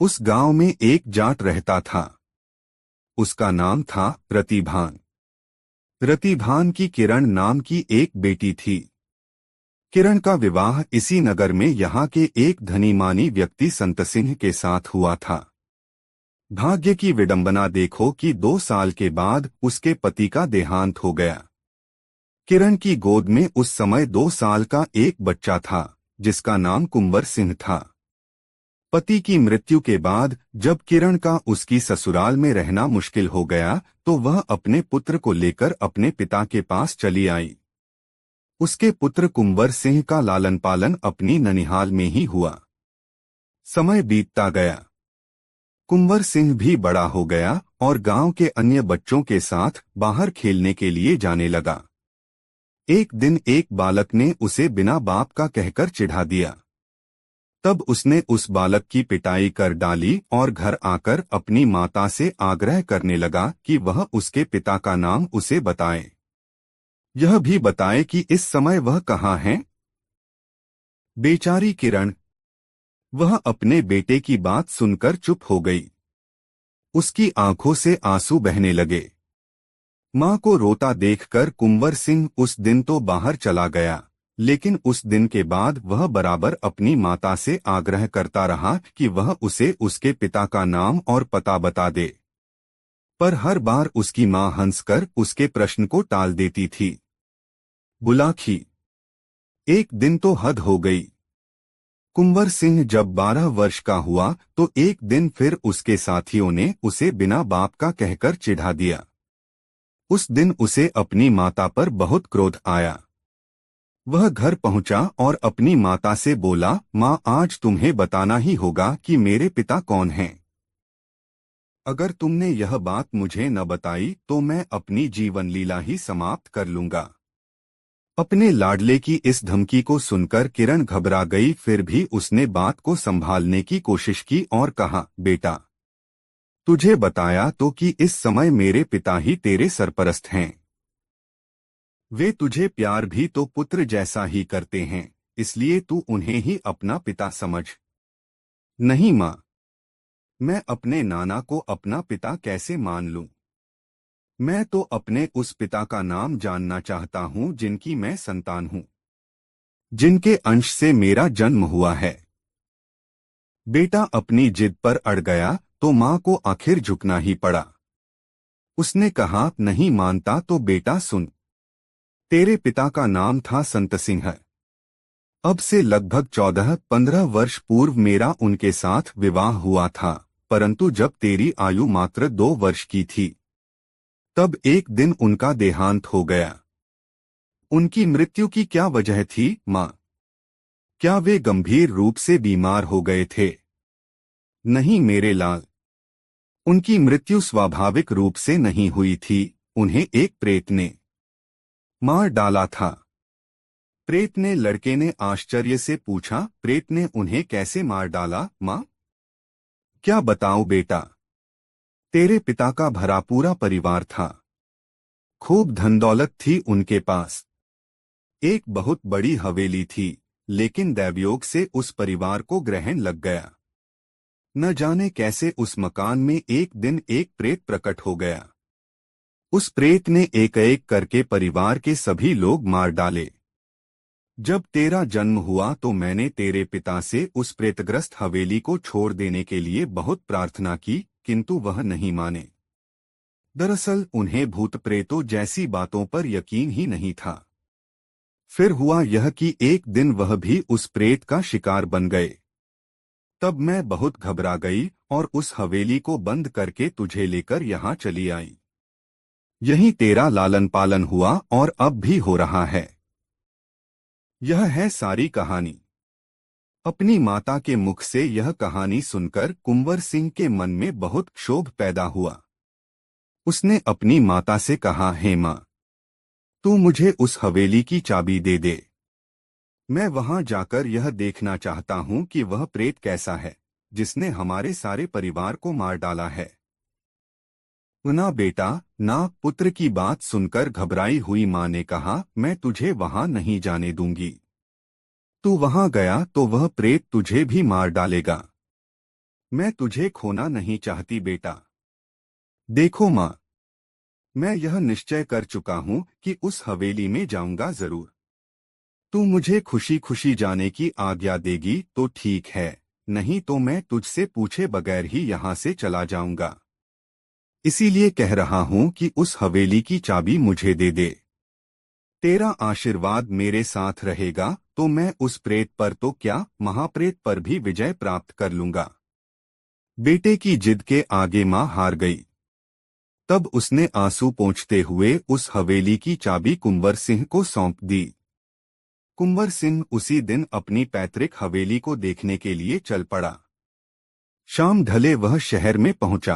उस गांव में एक जाट रहता था। उसका नाम था रतिभान। रतिभान की किरण नाम की एक बेटी थी। किरण का विवाह इसी नगर में यहाँ के एक धनीमानी व्यक्ति संत सिंह के साथ हुआ था। भाग्य की विडंबना देखो कि 2 साल के बाद उसके पति का देहांत हो गया। किरण की गोद में उस समय 2 साल का एक बच्चा था जिसका नाम कुंवर सिंह था। पति की मृत्यु के बाद जब किरण का उसकी ससुराल में रहना मुश्किल हो गया तो वह अपने पुत्र को लेकर अपने पिता के पास चली आई। उसके पुत्र कुंवर सिंह का लालन पालन अपनी ननिहाल में ही हुआ। समय बीतता गया। कुंवर सिंह भी बड़ा हो गया और गांव के अन्य बच्चों के साथ बाहर खेलने के लिए जाने लगा। एक दिन एक बालक ने उसे बिना बाप का कहकर चिढ़ा दिया। तब उसने उस बालक की पिटाई कर डाली और घर आकर अपनी माता से आग्रह करने लगा कि वह उसके पिता का नाम उसे बताए, यह भी बताए कि इस समय वह कहाँ है। बेचारी किरण, वह अपने बेटे की बात सुनकर चुप हो गई। उसकी आंखों से आंसू बहने लगे। मां को रोता देखकर कुंवर सिंह उस दिन तो बाहर चला गया, लेकिन उस दिन के बाद वह बराबर अपनी माता से आग्रह करता रहा कि वह उसे उसके पिता का नाम और पता बता दे। पर हर बार उसकी मां हंसकर उसके प्रश्न को टाल देती थी। बुलाखी। एक दिन तो हद हो गई। कुंवर सिंह जब 12 वर्ष का हुआ तो एक दिन फिर उसके साथियों ने उसे बिना बाप का कहकर चिढ़ा दिया। उस दिन उसे अपनी माता पर बहुत क्रोध आया। वह घर पहुंचा और अपनी माता से बोला, मां, आज तुम्हें बताना ही होगा कि मेरे पिता कौन हैं। अगर तुमने यह बात मुझे न बताई तो मैं अपनी जीवन लीला ही समाप्त कर लूंगा। अपने लाडले की इस धमकी को सुनकर किरण घबरा गई, फिर भी उसने बात को संभालने की कोशिश की और कहा, बेटा, तुझे बताया तो कि इस समय मेरे पिता ही तेरे सरपरस्त हैं। वे तुझे प्यार भी तो पुत्र जैसा ही करते हैं, इसलिए तू उन्हें ही अपना पिता समझ। नहीं मां, मैं अपने नाना को अपना पिता कैसे मान लूं? मैं तो अपने उस पिता का नाम जानना चाहता हूं जिनकी मैं संतान हूं, जिनके अंश से मेरा जन्म हुआ है। बेटा अपनी जिद पर अड़ गया तो मां को आखिर झुकना ही पड़ा। उसने कहा, नहीं मानता तो बेटा सुन, तेरे पिता का नाम था संत सिंह। अब से लगभग 14-15 वर्ष पूर्व मेरा उनके साथ विवाह हुआ था, परंतु जब तेरी आयु मात्र 2 वर्ष की थी तब एक दिन उनका देहांत हो गया। उनकी मृत्यु की क्या वजह थी मां? क्या वे गंभीर रूप से बीमार हो गए थे? नहीं मेरे लाल, उनकी मृत्यु स्वाभाविक रूप से नहीं हुई थी, उन्हें एक प्रेत ने मार डाला था। प्रेत ने? लड़के ने आश्चर्य से पूछा, प्रेत ने उन्हें कैसे मार डाला मां? क्या बताऊं बेटा, तेरे पिता का भरा पूरा परिवार था, खूब धन दौलत थी उनके पास, एक बहुत बड़ी हवेली थी, लेकिन दैवयोग से उस परिवार को ग्रहण लग गया। न जाने कैसे उस मकान में एक दिन एक प्रेत प्रकट हो गया। उस प्रेत ने एक एक करके परिवार के सभी लोग मार डाले। जब तेरा जन्म हुआ तो मैंने तेरे पिता से उस प्रेतग्रस्त हवेली को छोड़ देने के लिए बहुत प्रार्थना की, किंतु वह नहीं माने। दरअसल उन्हें भूत प्रेतों जैसी बातों पर यकीन ही नहीं था। फिर हुआ यह कि एक दिन वह भी उस प्रेत का शिकार बन गए। तब मैं बहुत घबरा गई और उस हवेली को बंद करके तुझे लेकर यहाँ चली आई। यही तेरा लालन पालन हुआ और अब भी हो रहा है। यह है सारी कहानी। अपनी माता के मुख से यह कहानी सुनकर कुंवर सिंह के मन में बहुत क्षोभ पैदा हुआ। उसने अपनी माता से कहा, हे मां, तू मुझे उस हवेली की चाबी दे दे। मैं वहां जाकर यह देखना चाहता हूं कि वह प्रेत कैसा है जिसने हमारे सारे परिवार को मार डाला है। ना बेटा ना, पुत्र की बात सुनकर घबराई हुई मां ने कहा, मैं तुझे वहां नहीं जाने दूंगी। तू वहां गया तो वह प्रेत तुझे भी मार डालेगा। मैं तुझे खोना नहीं चाहती बेटा। देखो मां, मैं यह निश्चय कर चुका हूं कि उस हवेली में जाऊंगा जरूर। तू मुझे खुशी खुशी जाने की आज्ञा देगी तो ठीक है, नहीं तो मैं तुझसे पूछे बगैर ही यहाँ से चला जाऊंगा। इसीलिए कह रहा हूं कि उस हवेली की चाबी मुझे दे दे। तेरा आशीर्वाद मेरे साथ रहेगा तो मैं उस प्रेत पर तो क्या, महाप्रेत पर भी विजय प्राप्त कर लूंगा। बेटे की जिद के आगे मां हार गई। तब उसने आंसू पोंछते हुए उस हवेली की चाबी कुंवर सिंह को सौंप दी। कुंवर सिंह उसी दिन अपनी पैतृक हवेली को देखने के लिए चल पड़ा। शाम ढले वह शहर में पहुंचा।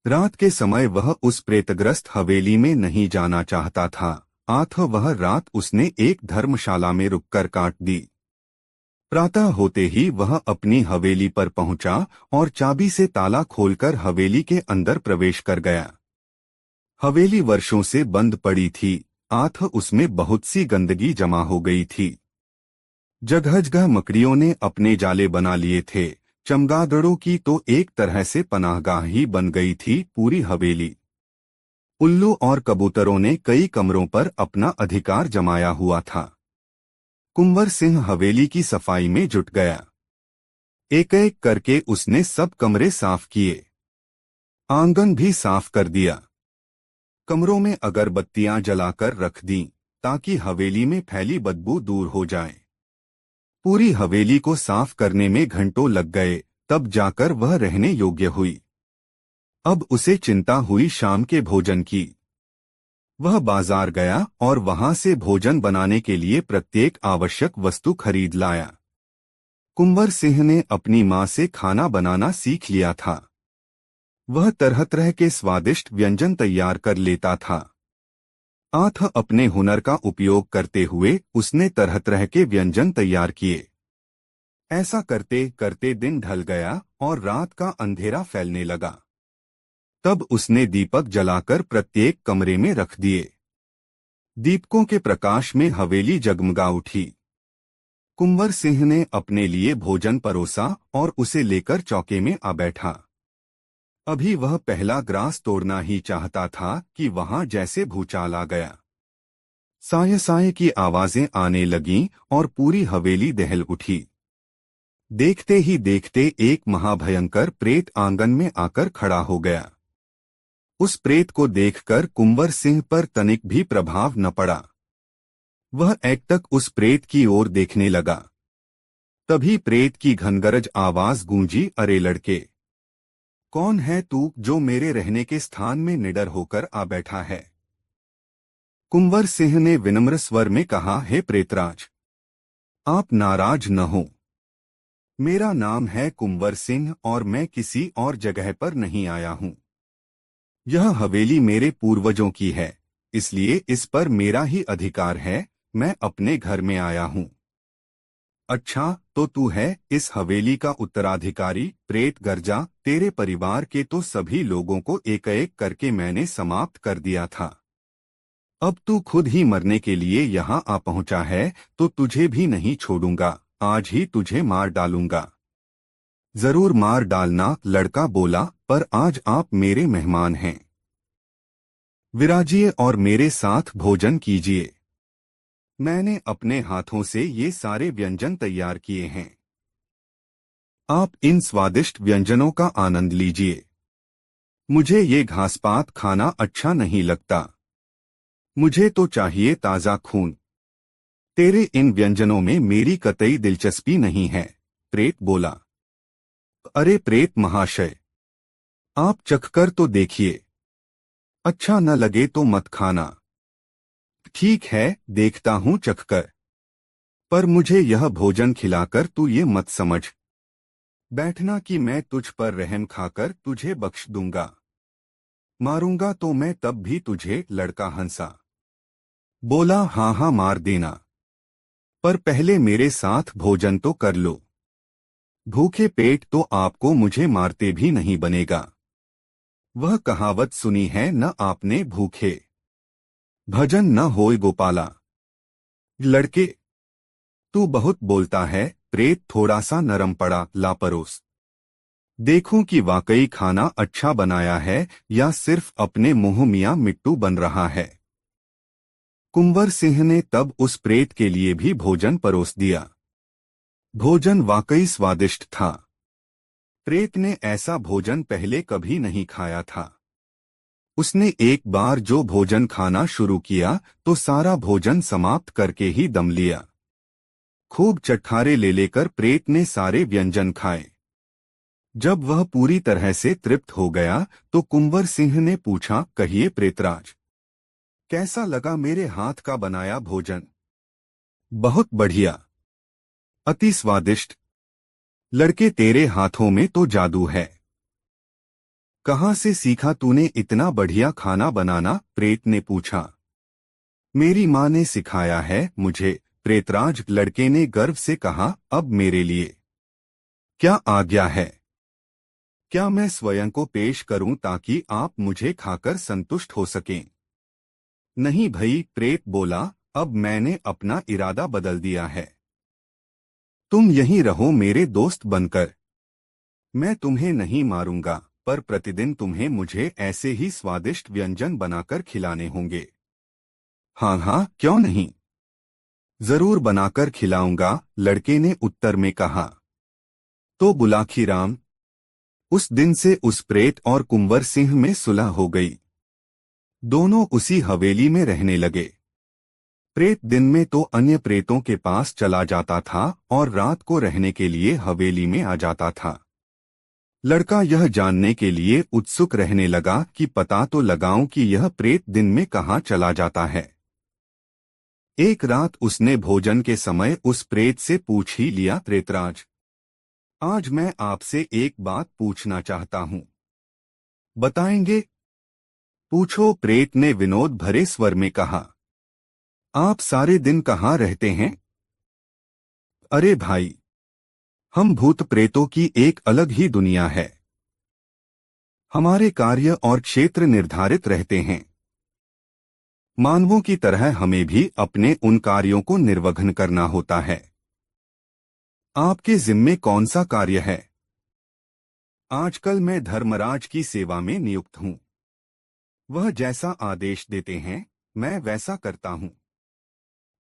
रात के समय वह उस प्रेतग्रस्त हवेली में नहीं जाना चाहता था, अतः वह रात उसने एक धर्मशाला में रुककर काट दी। प्रातः होते ही वह अपनी हवेली पर पहुंचा और चाबी से ताला खोलकर हवेली के अंदर प्रवेश कर गया। हवेली वर्षों से बंद पड़ी थी, अतः उसमें बहुत सी गंदगी जमा हो गई थी। जगह जगह मकड़ियों ने अपने जाले बना लिए थे। चमगादड़ों की तो एक तरह से पनाहगाह ही बन गई थी पूरी हवेली। उल्लू और कबूतरों ने कई कमरों पर अपना अधिकार जमाया हुआ था। कुंवर सिंह हवेली की सफाई में जुट गया। एक एक करके उसने सब कमरे साफ किए, आंगन भी साफ कर दिया। कमरों में अगरबत्तियां जलाकर रख दी ताकि हवेली में फैली बदबू दूर हो जाए। पूरी हवेली को साफ करने में घंटों लग गए, तब जाकर वह रहने योग्य हुई। अब उसे चिंता हुई शाम के भोजन की। वह बाजार गया और वहां से भोजन बनाने के लिए प्रत्येक आवश्यक वस्तु खरीद लाया। कुंवर सिंह ने अपनी मां से खाना बनाना सीख लिया था। वह तरह तरह के स्वादिष्ट व्यंजन तैयार कर लेता था। अतः अपने हुनर का उपयोग करते हुए उसने तरह तरह के व्यंजन तैयार किए। ऐसा करते करते दिन ढल गया और रात का अंधेरा फैलने लगा। तब उसने दीपक जलाकर प्रत्येक कमरे में रख दिए। दीपकों के प्रकाश में हवेली जगमगा उठी। कुंवर सिंह ने अपने लिए भोजन परोसा और उसे लेकर चौके में आ बैठा। अभी वह पहला ग्रास तोड़ना ही चाहता था कि वहां जैसे भूचाल आ गया। साये साये की आवाजें आने लगीं और पूरी हवेली दहल उठी। देखते ही देखते एक महाभयंकर प्रेत आंगन में आकर खड़ा हो गया। उस प्रेत को देखकर कुंवर सिंह पर तनिक भी प्रभाव न पड़ा। वह एकटक उस प्रेत की ओर देखने लगा। तभी प्रेत की घनगरज आवाज गूंजी, अरे लड़के, कौन है तू जो मेरे रहने के स्थान में निडर होकर आ बैठा है? कुंवर सिंह ने विनम्र स्वर में कहा, हे प्रेतराज, आप नाराज न हो। मेरा नाम है कुंवर सिंह और मैं किसी और जगह पर नहीं आया हूं। यह हवेली मेरे पूर्वजों की है, इसलिए इस पर मेरा ही अधिकार है। मैं अपने घर में आया हूं। अच्छा, तो तू है इस हवेली का उत्तराधिकारी? प्रेत गर्जा, तेरे परिवार के तो सभी लोगों को एक एक करके मैंने समाप्त कर दिया था। अब तू खुद ही मरने के लिए यहाँ आ पहुंचा है तो तुझे भी नहीं छोड़ूंगा। आज ही तुझे मार डालूंगा। जरूर मार डालना, लड़का बोला, पर आज आप मेरे मेहमान हैं। विराजिए और मेरे साथ भोजन कीजिए। मैंने अपने हाथों से ये सारे व्यंजन तैयार किए हैं। आप इन स्वादिष्ट व्यंजनों का आनंद लीजिए। मुझे ये घासपात खाना अच्छा नहीं लगता। मुझे तो चाहिए ताजा खून। तेरे इन व्यंजनों में मेरी कतई दिलचस्पी नहीं है, प्रेत बोला। अरे प्रेत महाशय, आप चखकर तो देखिए। अच्छा न लगे तो मत खाना। ठीक है, देखता हूं चखकर। पर मुझे यह भोजन खिलाकर तू ये मत समझ बैठना कि मैं तुझ पर रहम खाकर तुझे बख्श दूंगा। मारूंगा तो मैं तब भी तुझे, लड़का हंसा। बोला, हाँ हाँ मार देना, पर पहले मेरे साथ भोजन तो कर लो। भूखे पेट तो आपको मुझे मारते भी नहीं बनेगा। वह कहावत सुनी है न आपने, भूखे भजन न होय गोपाला। लड़के, तू बहुत बोलता है। प्रेत थोड़ा सा नरम पड़ा, लापरोस। देखूं कि वाकई खाना अच्छा बनाया है या सिर्फ अपने मुंह मियां मिट्टू बन रहा है। कुंवर सिंह ने तब उस प्रेत के लिए भी भोजन परोस दिया। भोजन वाकई स्वादिष्ट था। प्रेत ने ऐसा भोजन पहले कभी नहीं खाया था। उसने एक बार जो भोजन खाना शुरू किया तो सारा भोजन समाप्त करके ही दम लिया। खूब चटखारे ले लेकर प्रेत ने सारे व्यंजन खाए। जब वह पूरी तरह से तृप्त हो गया तो कुंवर सिंह ने पूछा, कहिए प्रेतराज, कैसा लगा मेरे हाथ का बनाया भोजन? बहुत बढ़िया। अति स्वादिष्ट। लड़के, तेरे हाथों में तो जादू है। कहाँ से सीखा तूने इतना बढ़िया खाना बनाना? प्रेत ने पूछा। मेरी माँ ने सिखाया है मुझे, प्रेतराज, लड़के ने गर्व से कहा। अब मेरे लिए क्या आज्ञा है? क्या मैं स्वयं को पेश करूं ताकि आप मुझे खाकर संतुष्ट हो सकें? नहीं भई, प्रेत बोला। अब मैंने अपना इरादा बदल दिया है। तुम यहीं रहो मेरे दोस्त बनकर। मैं तुम्हें नहीं मारूंगा, पर प्रतिदिन तुम्हें मुझे ऐसे ही स्वादिष्ट व्यंजन बनाकर खिलाने होंगे। हाँ हाँ, क्यों नहीं, जरूर बनाकर खिलाऊंगा, लड़के ने उत्तर में कहा। तो बुलाखीराम। उस दिन से उस प्रेत और कुंवर सिंह में सुलह हो गई। दोनों उसी हवेली में रहने लगे। प्रेत दिन में तो अन्य प्रेतों के पास चला जाता था और रात को रहने के लिए हवेली में आ जाता था। लड़का यह जानने के लिए उत्सुक रहने लगा कि पता तो लगाऊं कि यह प्रेत दिन में कहाँ चला जाता है। एक रात उसने भोजन के समय उस प्रेत से पूछ ही लिया, प्रेतराज, आज मैं आपसे एक बात पूछना चाहता हूँ। बताएंगे? पूछो, प्रेत ने विनोद भरे स्वर में कहा। आप सारे दिन कहाँ रहते हैं? अरे भाई, हम भूत प्रेतों की एक अलग ही दुनिया है। हमारे कार्य और क्षेत्र निर्धारित रहते हैं। मानवों की तरह हमें भी अपने उन कार्यों को निर्वहन करना होता है। आपके जिम्मे कौन सा कार्य है? आजकल मैं धर्मराज की सेवा में नियुक्त हूँ। वह जैसा आदेश देते हैं, मैं वैसा करता हूँ।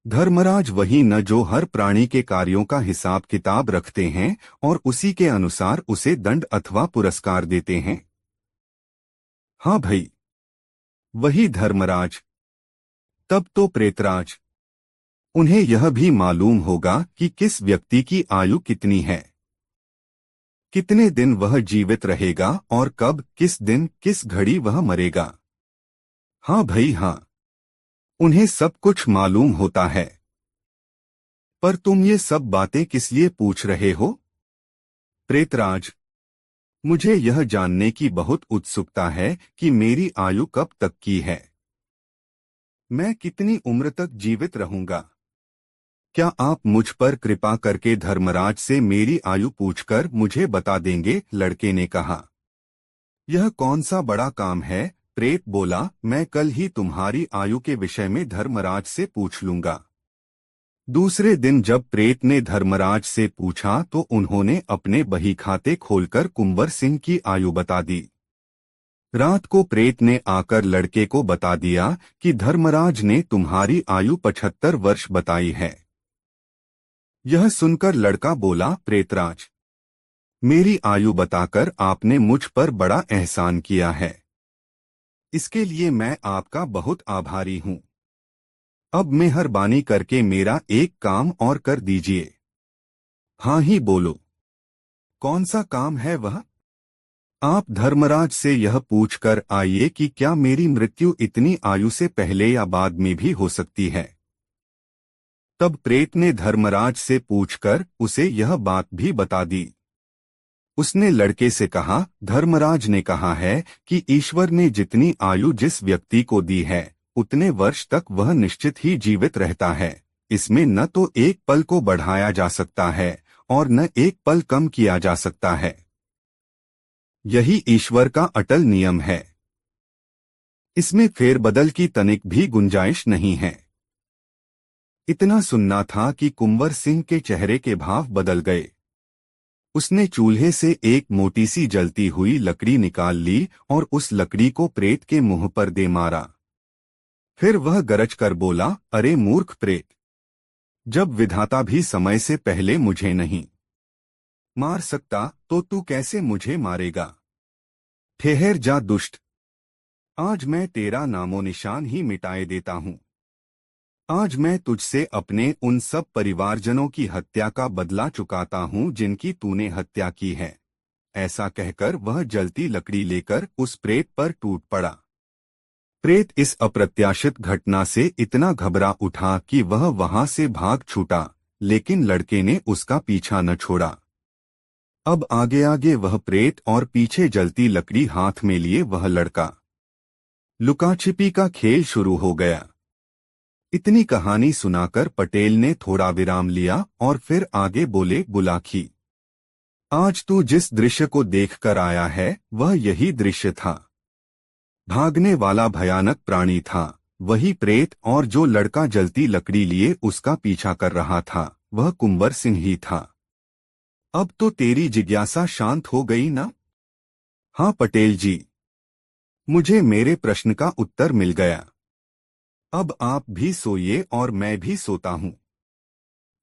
धर्मराज वही न जो हर प्राणी के कार्यों का हिसाब किताब रखते हैं और उसी के अनुसार उसे दंड अथवा पुरस्कार देते हैं। हाँ भाई, वही धर्मराज। तब तो प्रेतराज, उन्हें यह भी मालूम होगा कि किस व्यक्ति की आयु कितनी है, कितने दिन वह जीवित रहेगा और कब, किस दिन, किस घड़ी वह मरेगा। हाँ भाई हाँ, उन्हें सब कुछ मालूम होता है। पर तुम ये सब बातें किस लिए पूछ रहे हो? प्रेतराज, मुझे यह जानने की बहुत उत्सुकता है कि मेरी आयु कब तक की है। मैं कितनी उम्र तक जीवित रहूंगा। क्या आप मुझ पर कृपा करके धर्मराज से मेरी आयु पूछकर मुझे बता देंगे? लड़के ने कहा। यह कौन सा बड़ा काम है? प्रेत बोला। मैं कल ही तुम्हारी आयु के विषय में धर्मराज से पूछ लूंगा। दूसरे दिन जब प्रेत ने धर्मराज से पूछा तो उन्होंने अपने बही खाते खोलकर कुंवर सिंह की आयु बता दी। रात को प्रेत ने आकर लड़के को बता दिया कि धर्मराज ने तुम्हारी आयु 75 वर्ष बताई है। यह सुनकर लड़का बोला, प्रेतराज, मेरी आयु बताकर आपने मुझ पर बड़ा एहसान किया है। इसके लिए मैं आपका बहुत आभारी हूँ। अब मेहरबानी करके मेरा एक काम और कर दीजिए। हाँ ही बोलो। कौन सा काम है वह? आप धर्मराज से यह पूछकर आइए कि क्या मेरी मृत्यु इतनी आयु से पहले या बाद में भी हो सकती है। तब प्रेत ने धर्मराज से पूछकर उसे यह बात भी बता दी। उसने लड़के से कहा, धर्मराज ने कहा है कि ईश्वर ने जितनी आयु जिस व्यक्ति को दी है, उतने वर्ष तक वह निश्चित ही जीवित रहता है। इसमें न तो एक पल को बढ़ाया जा सकता है और न एक पल कम किया जा सकता है। यही ईश्वर का अटल नियम है। इसमें फेरबदल की तनिक भी गुंजाइश नहीं है। इतना सुनना था कि कुंवर सिंह के चेहरे के भाव बदल गए। उसने चूल्हे से एक मोटी सी जलती हुई लकड़ी निकाल ली और उस लकड़ी को प्रेत के मुंह पर दे मारा। फिर वह गरज कर बोला, अरे मूर्ख प्रेत, जब विधाता भी समय से पहले मुझे नहीं मार सकता तो तू कैसे मुझे मारेगा? ठहर जा दुष्ट, आज मैं तेरा नामो निशान ही मिटाए देता हूँ। आज मैं तुझसे अपने उन सब परिवारजनों की हत्या का बदला चुकाता हूँ जिनकी तूने हत्या की है। ऐसा कहकर वह जलती लकड़ी लेकर उस प्रेत पर टूट पड़ा। प्रेत इस अप्रत्याशित घटना से इतना घबरा उठा कि वह वहां से भाग छूटा, लेकिन लड़के ने उसका पीछा न छोड़ा। अब आगे आगे वह प्रेत और पीछे जलती लकड़ी हाथ में लिए वह लड़का। लुकाछिपी का खेल शुरू हो गया। इतनी कहानी सुनाकर पटेल ने थोड़ा विराम लिया और फिर आगे बोले, बुलाकी, आज तू जिस दृश्य को देखकर आया है वह यही दृश्य था। भागने वाला भयानक प्राणी था वही प्रेत, और जो लड़का जलती लकड़ी लिए उसका पीछा कर रहा था वह कुंवर सिंह ही था। अब तो तेरी जिज्ञासा शांत हो गई ना? हाँ पटेल जी, मुझे मेरे प्रश्न का उत्तर मिल गया। अब आप भी सोइए और मैं भी सोता हूँ।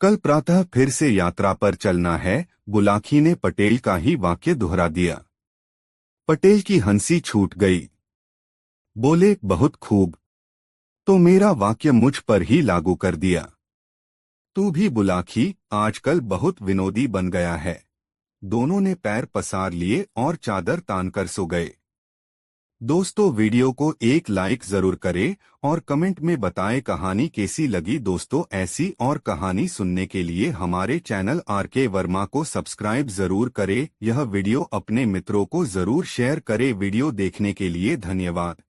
कल प्रातः फिर से यात्रा पर चलना है। बुलाकी ने पटेल का ही वाक्य दोहरा दिया। पटेल की हंसी छूट गई। बोले, बहुत खूब, तो मेरा वाक्य मुझ पर ही लागू कर दिया। तू भी बुलाकी आजकल बहुत विनोदी बन गया है। दोनों ने पैर पसार लिए और चादर तानकर सो गए। दोस्तों, वीडियो को एक लाइक जरूर करें और कमेंट में बताएं कहानी कैसी लगी। दोस्तों, ऐसी और कहानी सुनने के लिए हमारे चैनल RK वर्मा को सब्सक्राइब जरूर करें। यह वीडियो अपने मित्रों को जरूर शेयर करें। वीडियो देखने के लिए धन्यवाद।